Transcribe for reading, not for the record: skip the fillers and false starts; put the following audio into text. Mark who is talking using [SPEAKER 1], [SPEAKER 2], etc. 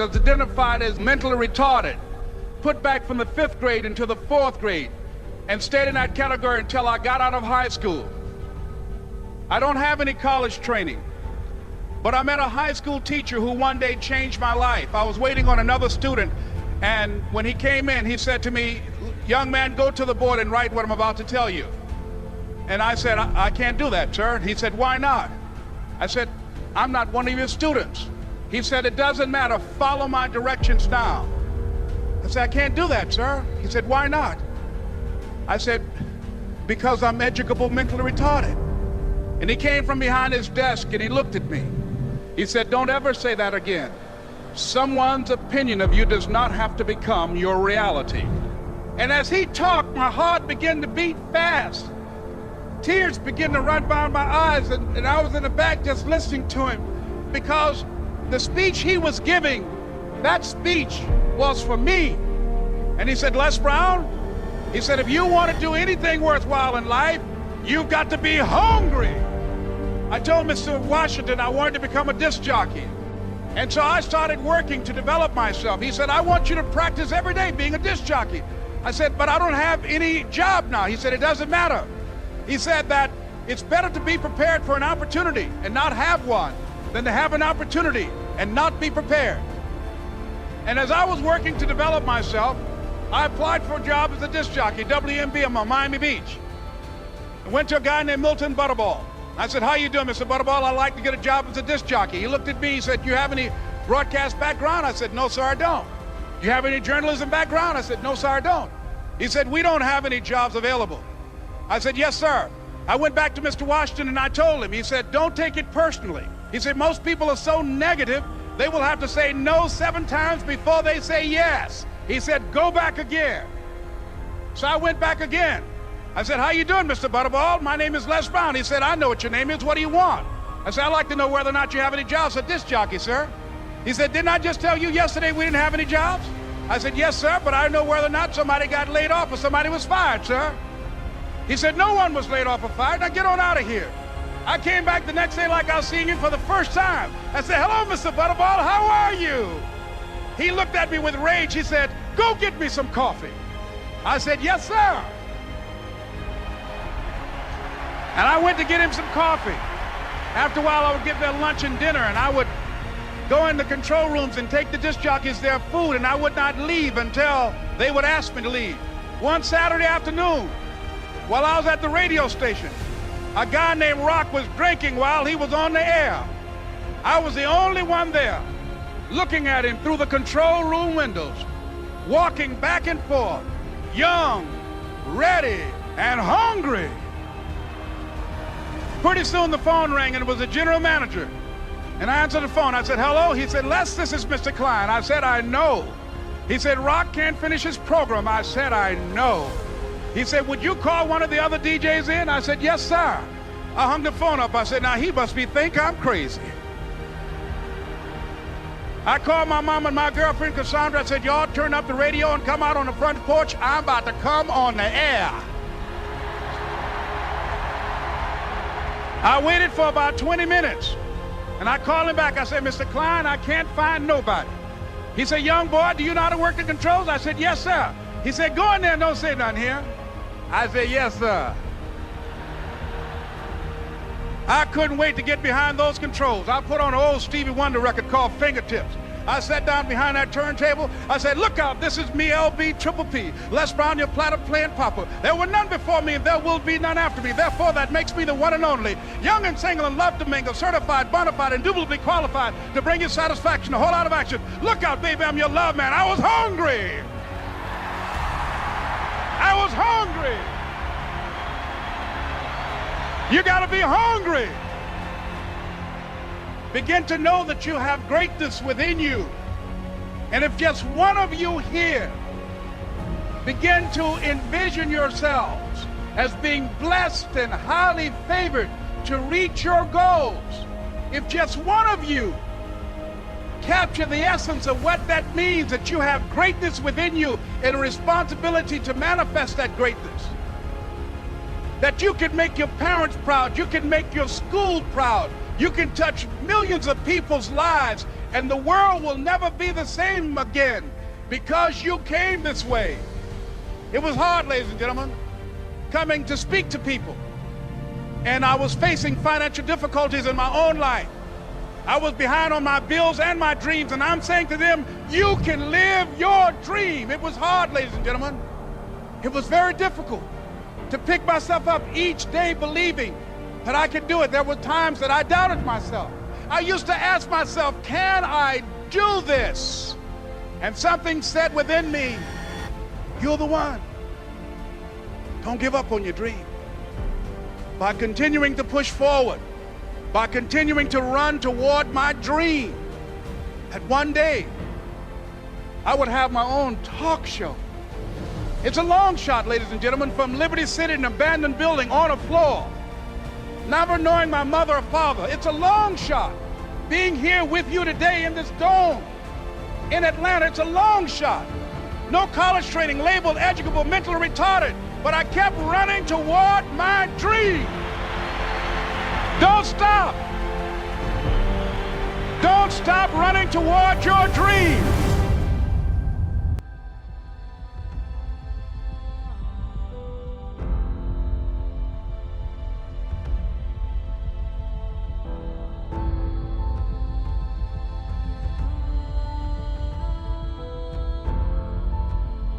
[SPEAKER 1] was identified as mentally retarded, put back from the 5th grade into the 4th grade, and stayed in that category until I got out of high school. I don't have any college training, but I met a high school teacher who one day changed my life. I was waiting on another student, and when he came in, he said to me, "Young man, go to the board and write what I'm about to tell you." And I said, I can't do that, sir." He said, "Why not?" I said, "I'm not one of your students." He said, "It doesn't matter, follow my directions now." I said, "I can't do that, sir." He said, "Why not?" I said, "Because I'm educable mentally retarded." And he came from behind his desk and he looked at me. He said, "Don't ever say that again. Someone's opinion of you does not have to become your reality." And as he talked, my heart began to beat fast. Tears began to run down my eyes, and I was in the back just listening to him, because the speech he was giving, that speech was for me. And he said, "Les Brown," he said, "if you want to do anything worthwhile in life, you've got to be hungry." I told Mr. Washington I wanted to become a disc jockey. And so I started working to develop myself. He said, "I want you to practice every day being a disc jockey." I said, "But I don't have any job now." He said, "It doesn't matter." He said that it's better to be prepared for an opportunity and not have one than to have an opportunity and not be prepared. And as I was working to develop myself, I applied for a job as a disc jockey, WMBM on Miami Beach. I went to a guy named Milton Butterball. I said, "How you doing, Mr. Butterball? I'd like to get a job as a disc jockey." He looked at me, he said, "You have any broadcast background?" I said, "No, sir, I don't." "Do you have any journalism background?" I said, "No, sir, I don't." He said, "We don't have any jobs available." I said, "Yes, sir." I went back to Mr. Washington and I told him. He said, "Don't take it personally." He said, "Most people are so negative, they will have to say no 7 times before they say yes." He said, "Go back again." So I went back again. I said, "How you doing, Mr. Butterball? My name is Les Brown." He said, "I know what your name is. What do you want?" I said, "I'd like to know whether or not you have any jobs as a disc jockey, sir." He said, "Didn't I just tell you yesterday we didn't have any jobs?" I said, "Yes, sir, but I know whether or not somebody got laid off or somebody was fired, sir." He said, "No one was laid off or fired. Now get on out of here." I came back the next day like I was seeing him for the first time. I said, "Hello, Mr. Butterball, how are you?" He looked at me with rage. He said, "Go get me some coffee." I said, "Yes, sir." And I went to get him some coffee. After a while, I would get their lunch and dinner, and I would go in the control rooms and take the disc jockeys their food, and I would not leave until they would ask me to leave. One Saturday afternoon, while I was at the radio station, a guy named Rock was drinking while he was on the air. I was the only one there, looking at him through the control room windows, walking back and forth, young, ready, and hungry. Pretty soon the phone rang, and it was the general manager. And I answered the phone. I said, "Hello?" He said, "Les, this is Mr. Klein." I said, "I know." He said, "Rock can't finish his program." I said, "I know." He said, "Would you call one of the other DJs in?" I said, "Yes, sir." I hung the phone up. I said, "Now he must think I'm crazy." I called my mom and my girlfriend, Cassandra. I said, "Y'all turn up the radio and come out on the front porch. I'm about to come on the air." I waited for about 20 minutes, and I called him back. I said, "Mr. Klein, I can't find nobody." He said, "Young boy, do you know how to work the controls?" I said, "Yes, sir." He said, "Go in there and don't say nothing here." I said, "Yes, sir." I couldn't wait to get behind those controls. I put on an old Stevie Wonder record called Fingertips. I sat down behind that turntable. I said, "Look out, this is me, LB Triple P, Les Brown, your platter playing papa. There were none before me, and there will be none after me. Therefore, that makes me the one and only. Young and single and love to mingle, certified, bona fide, indubitably qualified to bring you satisfaction, a whole lot of action. Look out, baby, I'm your love man." I was hungry. I was hungry. You gotta be hungry. Begin to know that you have greatness within you. And if just one of you here begin to envision yourselves as being blessed and highly favored to reach your goals, if just one of you capture the essence of what that means, that you have greatness within you and a responsibility to manifest that greatness, that you can make your parents proud, you can make your school proud, you can touch millions of people's lives And the world will never be the same again because you came this way. It was hard, ladies and gentlemen, coming to speak to people. And I was facing financial difficulties in my own life. I was behind on my bills and my dreams, and I'm saying to them, you can live your dream. It was hard, ladies and gentlemen. It was very difficult to pick myself up each day believing that I could do it. There were times that I doubted myself. I used to ask myself, can I do this? And something said within me, you're the one. Don't give up on your dream. By continuing to push forward, by continuing to run toward my dream, that one day I would have my own talk show. It's a long shot, ladies and gentlemen, from Liberty City, an abandoned building on a floor, never knowing my mother or father. It's a long shot. Being here with you today in this dome in Atlanta, it's a long shot. No college training, labeled educable, mentally retarded, but I kept running toward my dream. Don't stop. Don't stop running toward your dream.